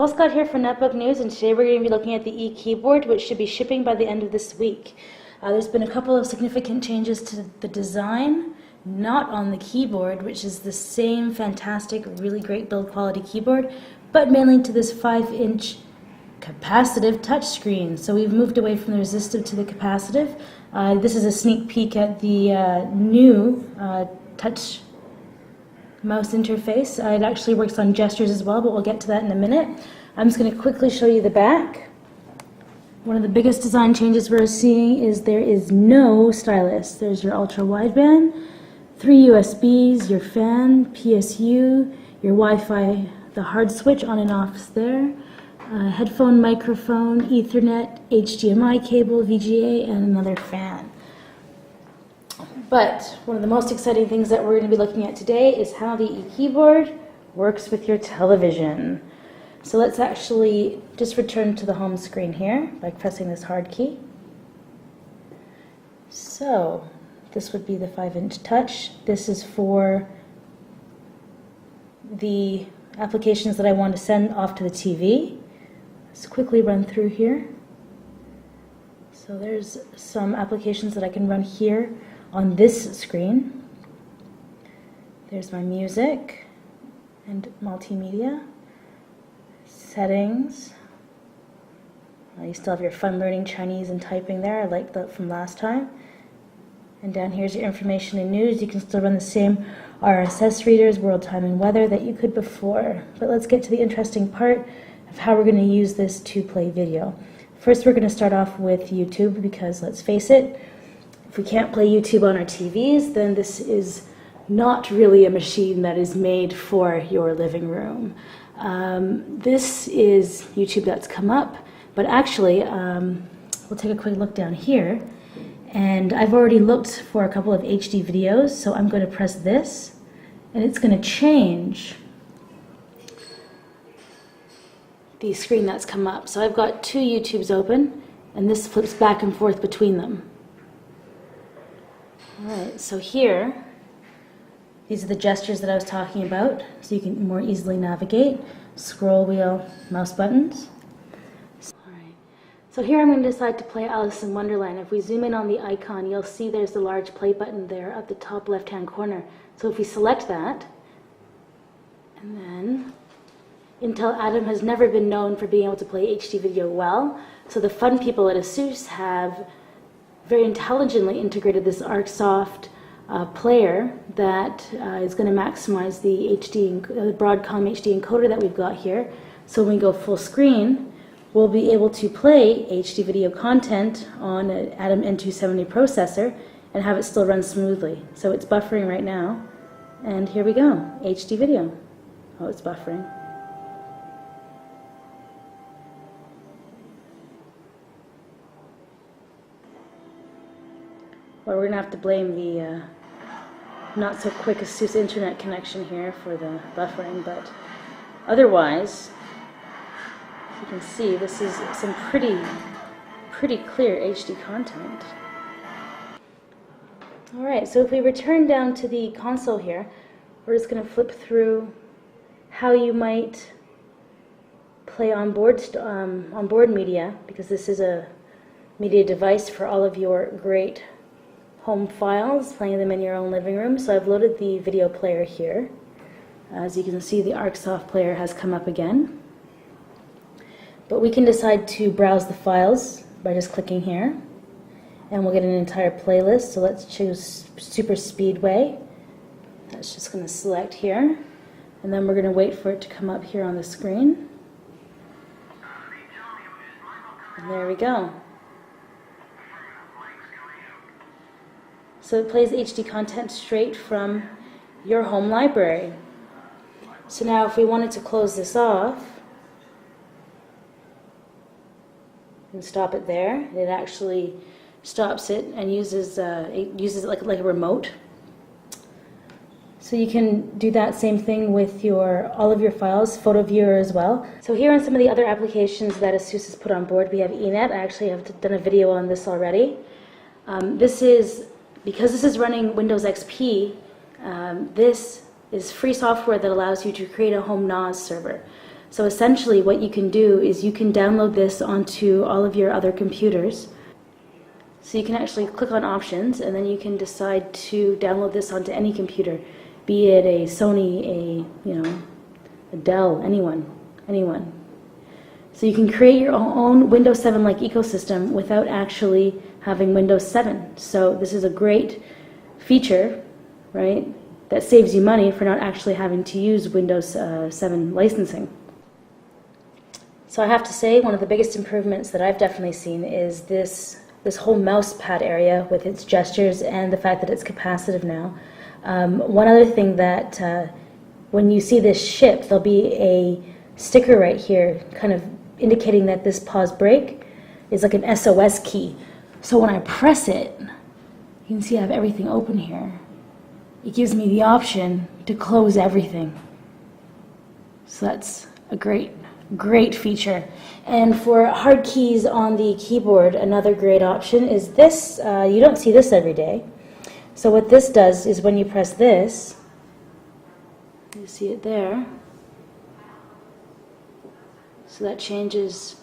Nicole Scott here for Netbook News, and today we're going to be looking at the EeeKeyboard, which should be shipping by the end of this week. There's been a couple of significant changes to the design, not on the keyboard, which is the same fantastic, really great build quality keyboard, but mainly to this 5-inch capacitive touchscreen. So we've moved away from the resistive to the capacitive. This is a sneak peek at the new touch mouse interface. It actually works on gestures as well, but we'll get to that in a minute. I'm just going to quickly show you the back. One of the biggest design changes we're seeing is there is no stylus. There's your ultra wideband, 3 USBs, your fan, PSU, your Wi-Fi, the hard switch on and off is there, headphone, microphone, Ethernet, HDMI cable, VGA, and another fan. But one of the most exciting things that we're going to be looking at today is how the EeeKeyboard works with your television. So let's actually just return to the home screen here by pressing this hard key. So this would be the 5-inch touch. This is for the applications that I want to send off to the TV. Let's quickly run through here. So there's some applications that I can run here on this screen. There's my music and multimedia, settings. You still have your fun learning Chinese and typing there. I like that from last time. And down here's your information and news. You can still run the same RSS readers, world time and weather, that you could before. But let's get to the interesting part of how we're going to use this to play video. First, we're going to start off with YouTube because, let's face it, if we can't play YouTube on our TVs, then this is not really a machine that is made for your living room. This is YouTube that's come up, but actually, we'll take a quick look down here, and I've already looked for a couple of HD videos, so I'm going to press this, and it's going to change the screen that's come up. So I've got 2 YouTubes open, and this flips back and forth between them. Alright, so here, these are the gestures that I was talking about, so you can more easily navigate. Scroll wheel, mouse buttons. Alright, so here I'm going to decide to play Alice in Wonderland. If we zoom in on the icon, you'll see there's the large play button there at the top left-hand corner. So if we select that, and then Intel Atom has never been known for being able to play HD video well, so the fun people at ASUS have very intelligently integrated this ArcSoft player that is going to maximize the Broadcom HD encoder that we've got here. So when we go full screen, we'll be able to play HD video content on an Atom N270 processor and have it still run smoothly. So it's buffering right now, and here we go, HD video. Oh, it's buffering. Well, we're going to have to blame the not so quick ASUS internet connection here for the buffering, but otherwise, as you can see, this is some pretty clear HD content. Alright, so if we return down to the console here, we're just going to flip through how you might play onboard media, because this is a media device for all of your great home files, playing them in your own living room. So I've loaded the video player here. As you can see, the ArcSoft player has come up again. But we can decide to browse the files by just clicking here, and we'll get an entire playlist. So let's choose Super Speedway. That's just going to select here, and then we're going to wait for it to come up here on the screen. And there we go. So it plays HD content straight from your home library. So now if we wanted to close this off and stop it there, it actually stops it and uses it like a remote. So you can do that same thing with all of your files, photo viewer as well. So here are some of the other applications that ASUS has put on board. We have eNet. I actually have done a video on this already. Because this is running Windows XP, this is free software that allows you to create a home NAS server. So essentially what you can do is you can download this onto all of your other computers. So you can actually click on options, and then you can decide to download this onto any computer, be it a Sony, a Dell, anyone. So you can create your own Windows 7-like ecosystem without actually having Windows 7. So this is a great feature, right, that saves you money for not actually having to use Windows 7 licensing. So I have to say, one of the biggest improvements that I've definitely seen is this whole mouse pad area with its gestures and the fact that it's capacitive now. One other thing that when you see this ship, there'll be a sticker right here kind of indicating that this pause break is like an SOS key. So when I press it, you can see I have everything open here. It gives me the option to close everything. So that's a great feature. And for hard keys on the keyboard, another great option is this. You don't see this every day. So what this does is when you press this, you see it there. So that changes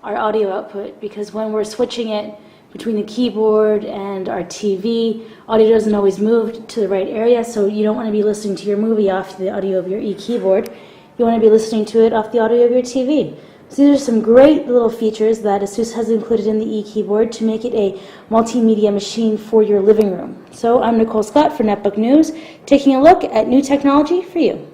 our audio output, because when we're switching it between the keyboard and our TV, audio doesn't always move to the right area, so you don't want to be listening to your movie off the audio of your eeKeyboard. You want to be listening to it off the audio of your TV. So these are some great little features that ASUS has included in the eeKeyboard to make it a multimedia machine for your living room. So I'm Nicole Scott for Netbook News, taking a look at new technology for you.